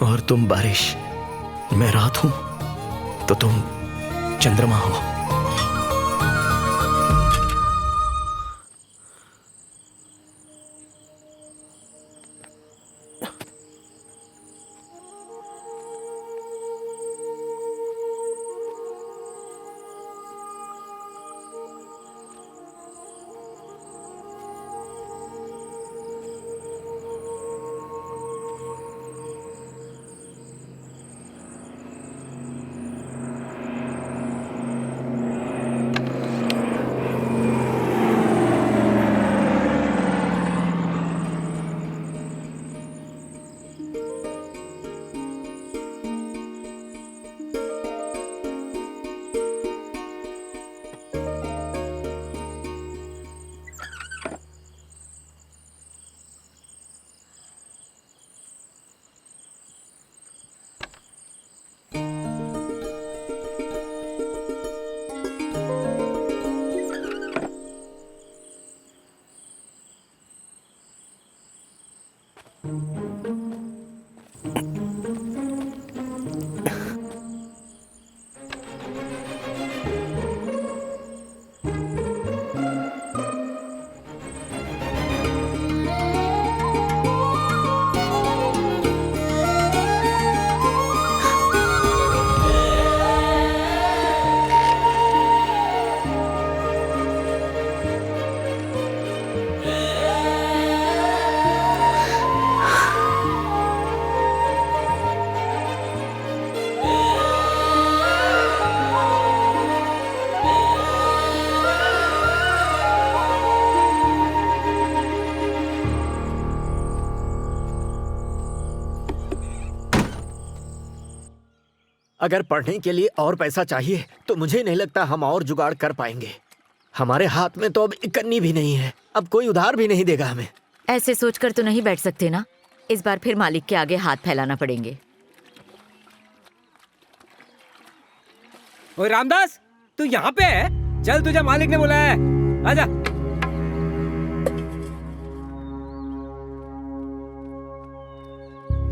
और तुम बारिश, मैं रात हूं तो तुम चंद्रमा हो। अगर पढ़ने के लिए और पैसा चाहिए तो मुझे नहीं लगता हम और जुगाड़ कर पाएंगे। हमारे हाथ में तो अब इकन्नी भी नहीं है, अब कोई उधार भी नहीं देगा हमें। ऐसे सोचकर तो नहीं बैठ सकते ना, इस बार फिर मालिक के आगे हाथ फैलाना पड़ेंगे। ओए रामदास, तू यहाँ पे है? चल, तुझे मालिक ने बुलाया है, आजा।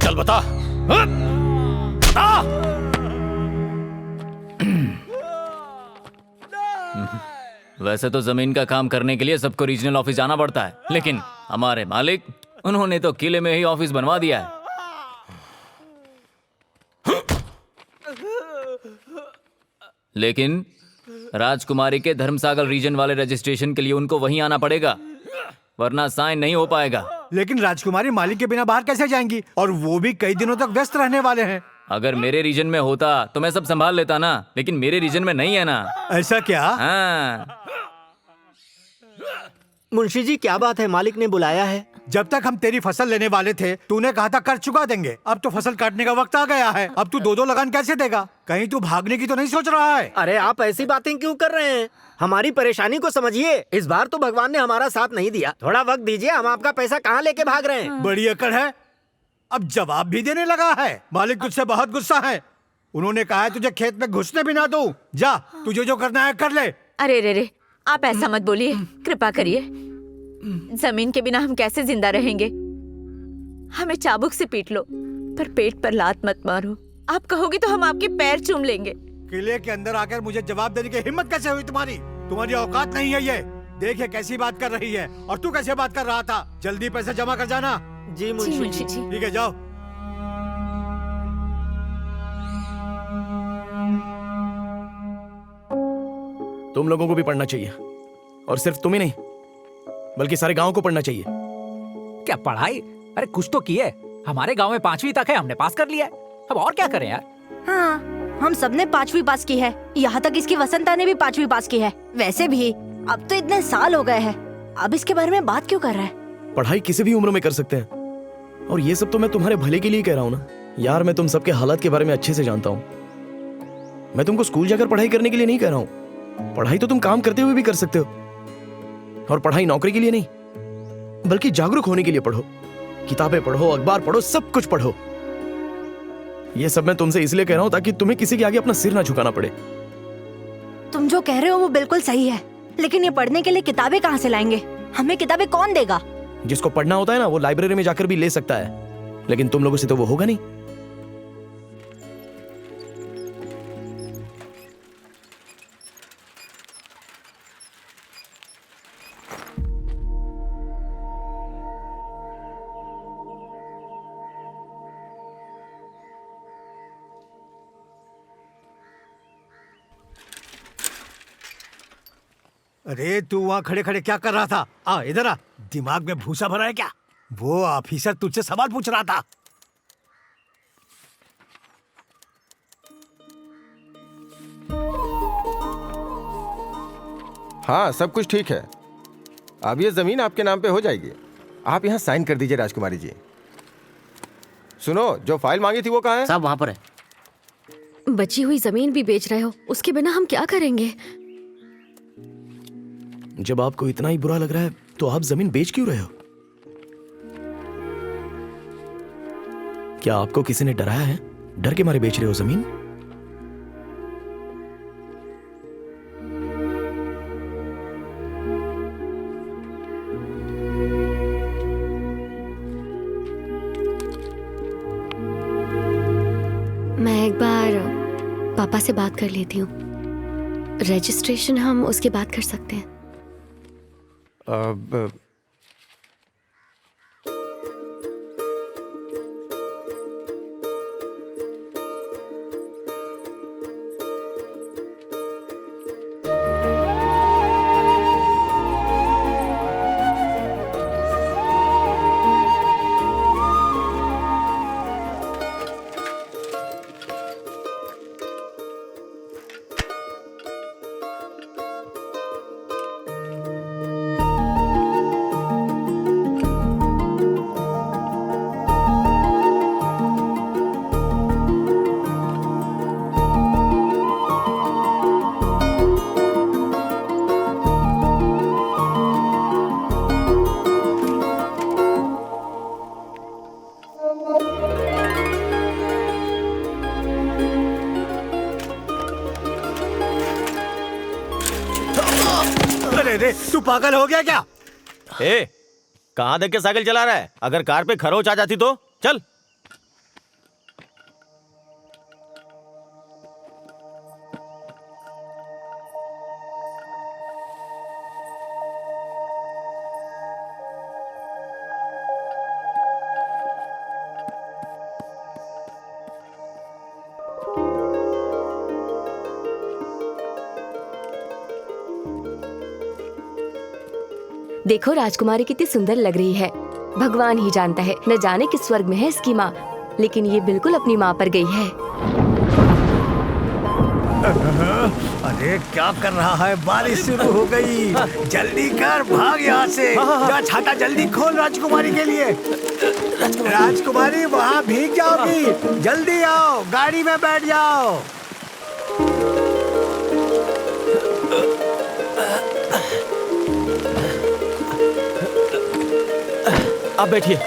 चल बता, बता। वैसे तो जमीन का काम करने के लिए सबको रीजनल ऑफिस जाना पड़ता है, लेकिन हमारे मालिक, उन्होंने तो किले में ही ऑफिस बनवा दिया है। लेकिन राजकुमारी के धर्मसागर रीजन वाले रजिस्ट्रेशन के लिए उनको वहीं आना पड़ेगा, वरना साइन नहीं हो पाएगा। लेकिन राजकुमारी मालिक के बिना बाहर कैसे जाएंगी? और वो भी कई दिनों तक व्यस्त रहने वाले हैं। अगर मेरे रीजन में होता तो मैं सब संभाल लेता ना, लेकिन मेरे रीजन में नहीं है ना। ऐसा क्या? हाँ। मुंशी जी, क्या बात है? मालिक ने बुलाया है। जब तक हम तेरी फसल लेने वाले थे तूने कहा था कर चुका देंगे, अब तो फसल काटने का वक्त आ गया है। अब तू दो लगान कैसे देगा? कहीं तू भागने की तो नहीं सोच रहा है? अरे आप ऐसी बातें क्यों कर रहे हैं? हमारी परेशानी को समझिए। इस बार तो भगवान ने हमारा साथ नहीं दिया, थोड़ा वक्त दीजिए। हम आपका पैसा कहाँ लेके भाग रहे हैं? बड़ी अकड़ है, अब जवाब भी देने लगा है। मालिक तुझसे बहुत गुस्सा है, उन्होंने कहा है तुझे खेत में घुसने भी ना दूं। जा, तुझे जो करना है कर ले। अरे रे रे, आप ऐसा मत बोलिए, कृपा करिए। जमीन के बिना हम कैसे जिंदा रहेंगे? हमें चाबुक से पीट लो, पर पेट पर लात मत मारो। आप कहोगे तो हम आपके पैर चूम लेंगे। किले के अंदर आकर मुझे जवाब देने की हिम्मत कैसे हुई तुम्हारी? तुम्हारी औकात नहीं है ये। देख ये कैसी बात कर रही है, और तू कैसे बात कर रहा था। जल्दी पैसा जमा कर जाना। जी मुंशी जी। ठीक है, जाओ। तुम लोगों को भी पढ़ना चाहिए, और सिर्फ तुम ही नहीं बल्कि सारे गांव को पढ़ना चाहिए। क्या पढ़ाई? अरे कुछ तो किए। हमारे गांव में 5वीं तक है, हमने पास कर लिया है। अब और क्या करें यार? हाँ, हम सबने 5वीं पास की है। यहाँ तक इसकी वसंता ने भी 5वीं पास की है। वैसे भी अब तो इतने साल हो गए हैं, अब इसके बारे में बात क्यों कर रहा है? पढ़ाई किसी भी उम्र में कर सकते हैं, और ये सब तो मैं तुम्हारे भले के लिए कह रहा हूँ ना यार। मैं तुम सबके हालात के बारे में अच्छे से जानता हूँ। मैं तुमको स्कूल जाकर पढ़ाई करने के लिए नहीं कह रहा हूँ। पढ़ाई तो तुम काम करते हुए भी कर सकते हो, और पढ़ाई नौकरी के लिए नहीं बल्कि जागरूक होने के लिए पढ़ो। किताबें पढ़ो, अखबार पढ़ो, सब कुछ पढ़ो। ये सब मैं तुमसे इसलिए कह रहा हूँ ताकि तुम्हें किसी के आगे अपना सिर ना झुकाना पड़े। तुम जो कह रहे हो वो बिल्कुल सही है, लेकिन ये पढ़ने के लिए किताबें कहाँ से लाएंगे? हमें किताबें कौन देगा? जिसको पढ़ना होता है ना, वो लाइब्रेरी में जाकर भी ले सकता है, लेकिन तुम लोगों से तो वो होगा नहीं। अरे तू वहाँ खड़े खड़े क्या कर रहा था? आ इधर आ, दिमाग में भूसा भरा है क्या? वो ऑफिसर तुझसे सवाल पूछ रहा था। हाँ, सब कुछ ठीक है। अब ये जमीन आपके नाम पे हो जाएगी। आप यहाँ साइन कर दीजिए राजकुमारी जी। सुनो, जो फाइल मांगी थी वो कहाँ है? साहब वहाँ पर है। बची हुई जमीन भी बेच रहे हो, उसके बिना हम क्या करेंगे? जब आपको इतना ही बुरा लग रहा है तो आप जमीन बेच क्यों रहे हो? क्या आपको किसी ने डराया है? डर के मारे बेच रहे हो जमीन? मैं एक बार पापा से बात कर लेती हूँ। रजिस्ट्रेशन हम उसके बाद कर सकते हैं। अब अरे तू पागल हो गया क्या? ए, कहाँ देख के साइकिल चला रहा है? अगर कार पे खरोच आ जाती तो चल। देखो राजकुमारी कितनी सुंदर लग रही है। भगवान ही जानता है, न जाने किस स्वर्ग में है इसकी माँ, लेकिन ये बिल्कुल अपनी माँ पर गई है। अरे क्या कर रहा है? बारिश शुरू हो गई। जल्दी कर, भाग यहाँ से। जा छाता जल्दी खोल राजकुमारी के लिए। राजकुमारी वहाँ भीग जाओगी। जल्दी आओ, गाड़ी में बैठ जाओ। आप बैठिए।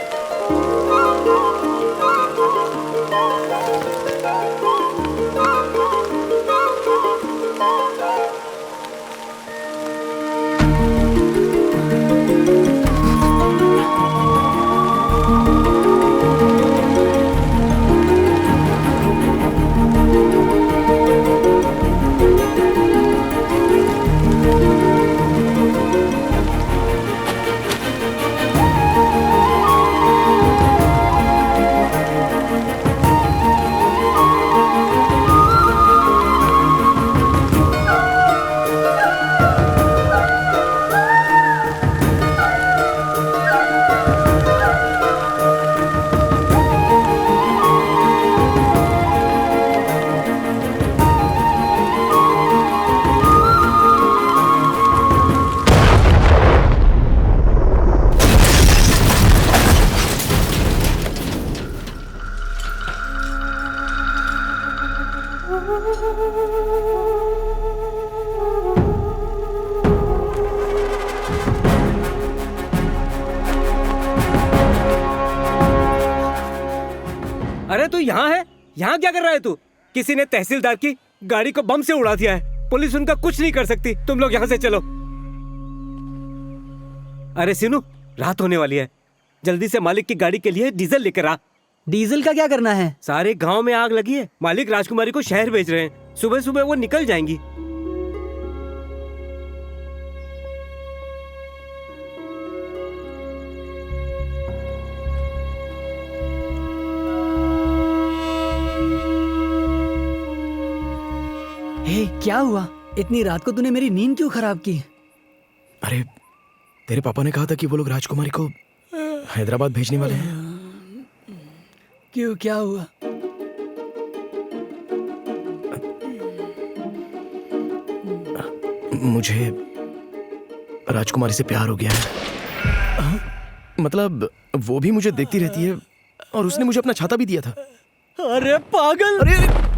अरे तू यहाँ है? यहाँ क्या कर रहा है तू? किसी ने तहसीलदार की गाड़ी को बम से उड़ा दिया है। पुलिस उनका कुछ नहीं कर सकती। तुम लोग यहाँ से चलो। अरे सिनू, रात होने वाली है। जल्दी से मालिक की गाड़ी के लिए डीजल लेकर आ। डीजल का क्या करना है? सारे गांव में आग लगी है। मालिक राजकुमारी को शहर भेज रहे हैं। सुबह सुबह वो निकल जाएंगी। हे, क्या हुआ? इतनी रात को तूने मेरी नींद क्यों खराब की? अरे तेरे पापा ने कहा था कि वो लोग राजकुमारी को हैदराबाद भेजने वाले हैं। क्यों, क्या हुआ? मुझे राजकुमारी से प्यार हो गया है। मतलब वो भी मुझे देखती रहती है और उसने मुझे अपना छाता भी दिया था। अरे पागल! अरे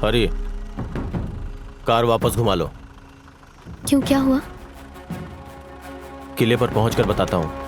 हरी, कार वापस घुमा लो। क्यों, क्या हुआ? किले पर पहुंचकर बताता हूँ।